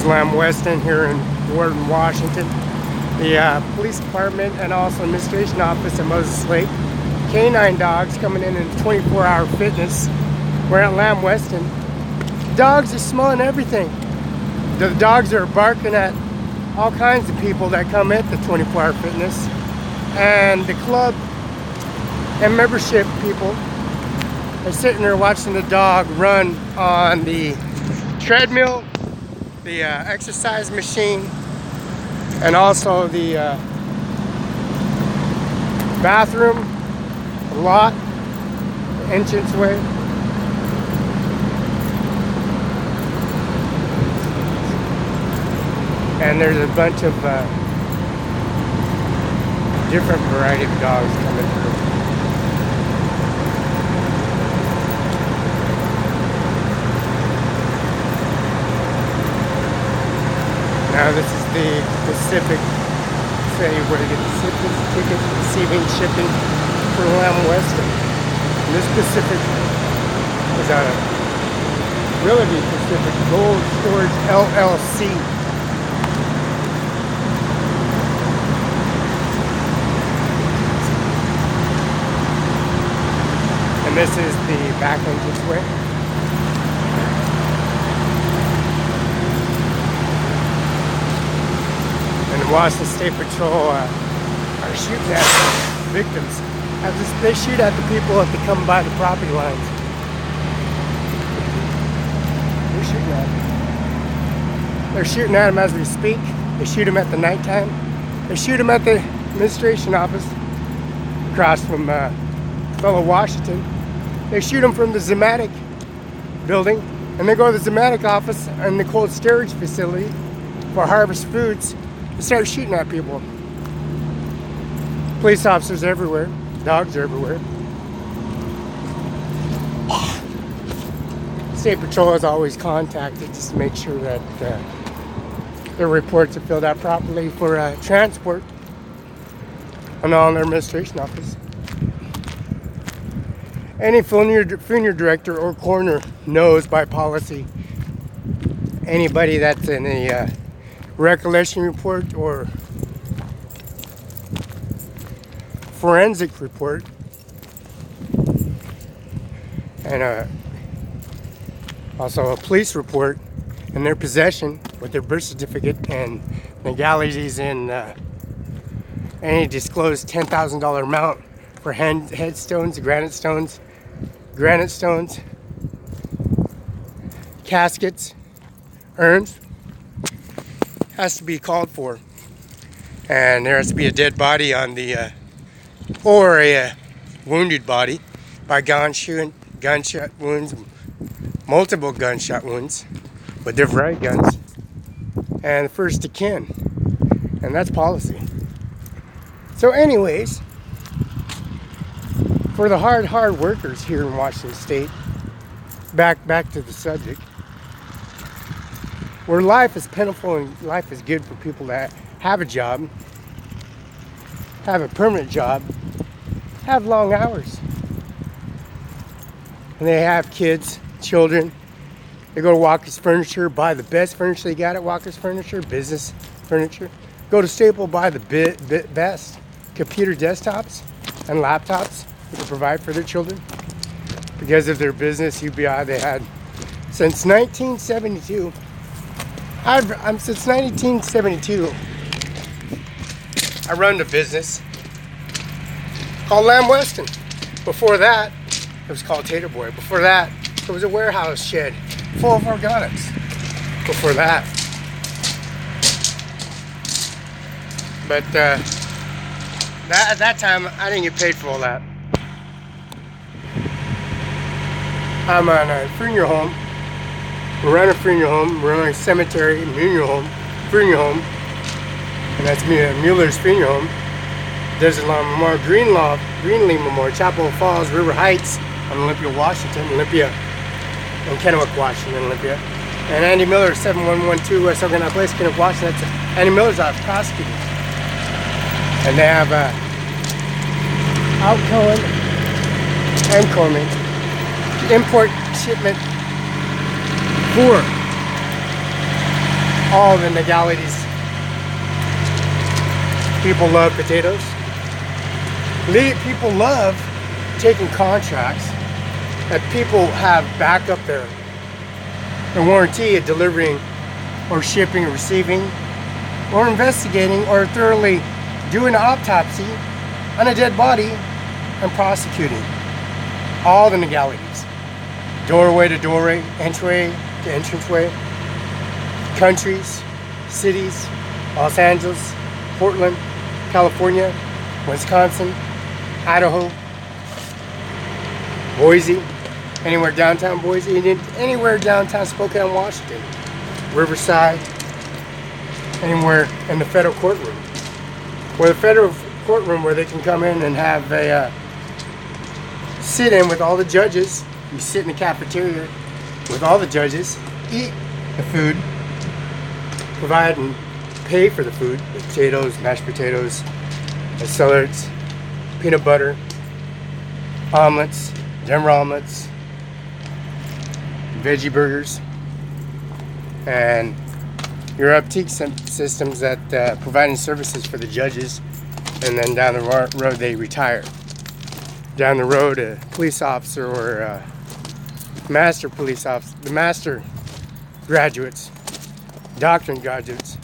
Lamb Weston here in Warden, Washington. The police department and also administration office at Moses Lake. Canine dogs coming in 24-hour fitness. We're at Lamb Weston. Dogs are smelling everything. The dogs are barking at all kinds of people that come at the 24-hour fitness. And the club and membership people are sitting there watching the dog run on the treadmill, the exercise machine, and also the bathroom, the lot, the entranceway. And there's a bunch of different variety of dogs coming through. Now this is the Pacific, say where you get the ticket, receiving shipping for Lamb Weston. And this Pacific is out of Willoughby Pacific Gold Storage LLC. And this is the back entranceway. And the Washington State Patrol are shooting at victims. They shoot at the people if they come by the property lines. They're shooting at them. They're shooting at them as we speak. They shoot them at the nighttime. They shoot them at the administration office across from fellow Washington. They shoot them from the Zematic building, and they go to the Zematic office and the cold storage facility for Harvest Foods and start shooting at people. Police officers everywhere, dogs are everywhere. State Patrol is always contacted just to make sure that their reports are filled out properly for transport and all in their administration office. Any funeral director or coroner knows by policy anybody that's in a recollection report or forensic report and also a police report in their possession with their birth certificate and legalities in any disclosed $10,000 amount for headstones, granite stones, caskets, urns, has to be called for. And there has to be a dead body on the, or a wounded body by gunshot wounds, multiple gunshot wounds with different guns, and first to kin. And that's policy. So anyways, for the hard workers here in Washington State, back to the subject, where life is plentiful and life is good for people that have a job, have a permanent job, have long hours, and they have kids, children. They go to Walker's Furniture, buy the best furniture they got at Walker's Furniture, business furniture. Go to Staples, buy the best computer desktops and laptops to provide for their children. Because of their business, UBI, they had since 1972. Since 1972, I run a business called Lamb Weston. Before that, it was called Tater Boy. Before that, it was a warehouse shed full of organics. Before that. But at that time, I didn't get paid for all that. I'm on a funeral home. We run a funeral home. We're on a cemetery, funeral home. And that's Mueller's Funeral Home. Desert Lawn Memorial, Greenlee Memorial, Chapel Falls, River Heights, on Olympia, Washington, Olympia, and Kennewick, Washington, Olympia. And Andy Miller, 7112 West Okanagan Place, Kennewick, Washington. That's Andy Miller's office, prosecutor. And they have outgoing and Coleman import shipment for all the legalities. People love potatoes. People love taking contracts that people have back up their warranty of delivering or shipping or receiving or investigating or thoroughly doing an autopsy on a dead body and prosecuting. All the legalities. Doorway to doorway, entryway to entranceway, countries, cities, Los Angeles, Portland, California, Wisconsin, Idaho, Boise, anywhere downtown Boise, anywhere downtown Spokane, Washington, Riverside, anywhere in the federal courtroom. Where the federal courtroom where they can come in and have a sit-in with all the judges. You sit in the cafeteria with all the judges, eat the food, provide and pay for the food, the potatoes, mashed potatoes, the salads, peanut butter, omelets, Denver omelets, veggie burgers, and your upkeep systems that providing services for the judges, and then down the road they retire. Down the road, a police officer or a master police officer, the master graduates, doctorate graduates,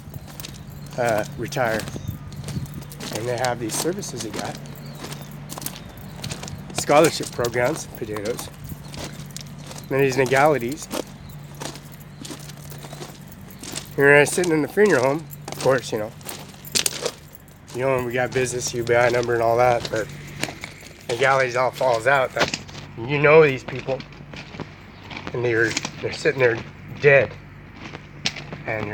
retire, and they have these services they got. Scholarship programs, potatoes, and these legalities. You're sitting in the funeral home, of course, you know, when we got business, UBI number and all that, but legalities all falls out that you know these people, and they're sitting there dead, and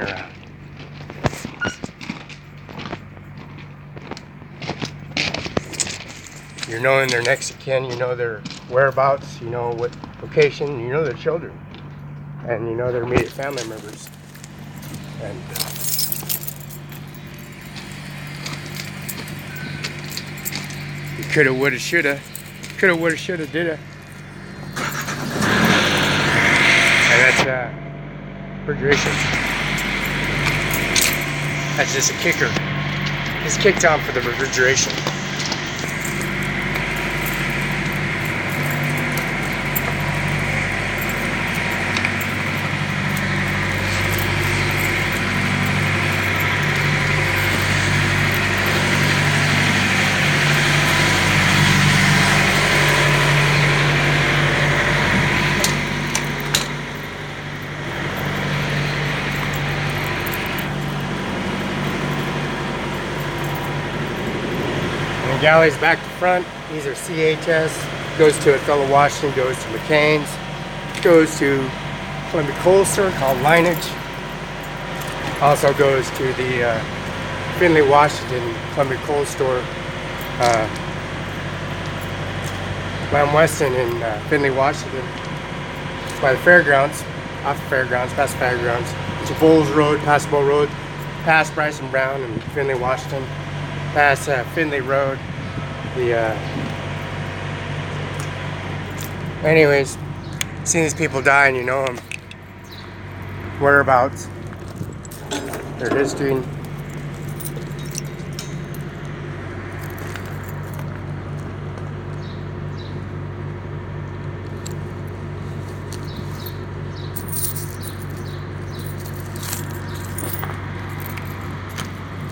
you're knowing their next of kin, you know their whereabouts, you know what location, you know their children, and you know their immediate family members. And you coulda, woulda, shoulda, dida. And that's refrigeration. That's just a kicker. It's kicked on for the refrigeration. Galleys back to front. These are CHS. Goes to Othello, Washington. Goes to McCain's. Goes to Columbia Coal Store called Lineage. Also goes to the Findlay, Washington Columbia Coal Store. Lamb Weston in Findlay, Washington. By the fairgrounds. Off the fairgrounds. Past the fairgrounds. It's Bowles Road. Past Bowl Road. Past Bryson Brown in Findlay, Washington. Past Findlay Road. Anyways, seeing these people die and you know them, whereabouts, their history.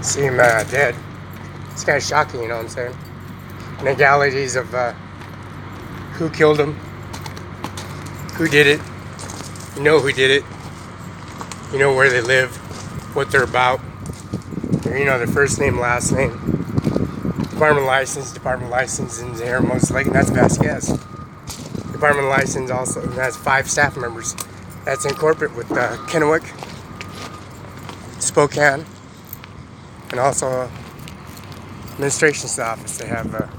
See him dead. It's kind of shocking, you know what I'm saying? Legalities of who killed him, who did it, you know who did it, you know where they live, what they're about, you know their first name, last name, department license in there, most likely, that's Vasquez. Department license also has 5 staff members. That's in corporate with Kennewick, Spokane, and also administration's office. They have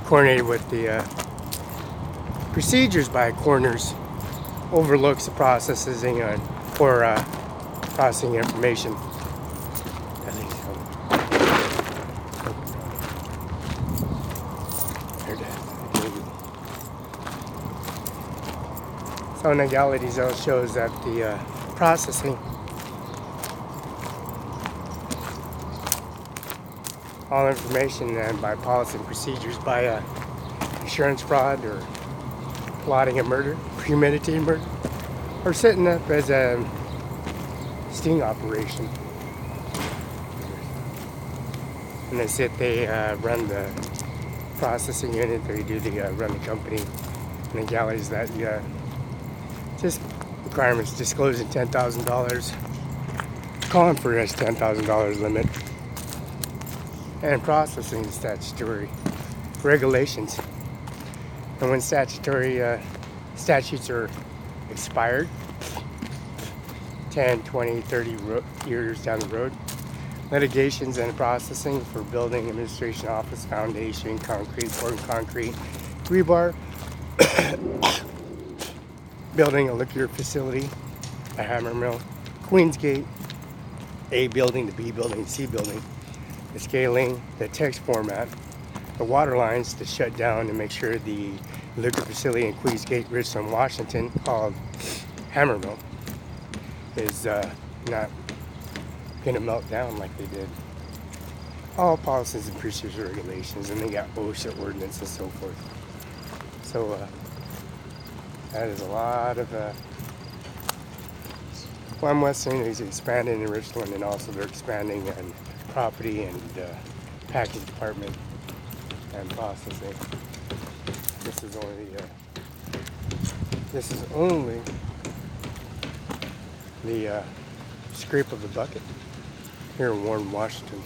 coordinated with the procedures by coroners, overlooks the processing for processing information. So Oh, legalities though shows that the processing, all information and by policy and procedures by insurance fraud or plotting a murder, premeditated murder, or setting up as a sting operation. And they said they run the processing unit, they do the run the company. And legalities that just requirements disclosing $10,000, calling for a $10,000 limit, and processing statutory regulations. And when statutory statutes are expired, 10, 20, 30 years down the road, litigations and processing for building administration office, foundation, concrete, pouring concrete, rebar, building a liquor facility, a hammer mill, Queensgate, A building, the B building, the C building, the scaling, the text format, the water lines to shut down and make sure the liquor facility in Queensgate, Richland, Washington, called Hammer Mill, is not going to melt down like they did. All policies and procedures, regulations, and they got OSHA ordinance and so forth. So that is a lot of One Western is expanding in Richland, and also they're expanding in property and package department and processing. This is only the scrape of the bucket here in Warren, Washington.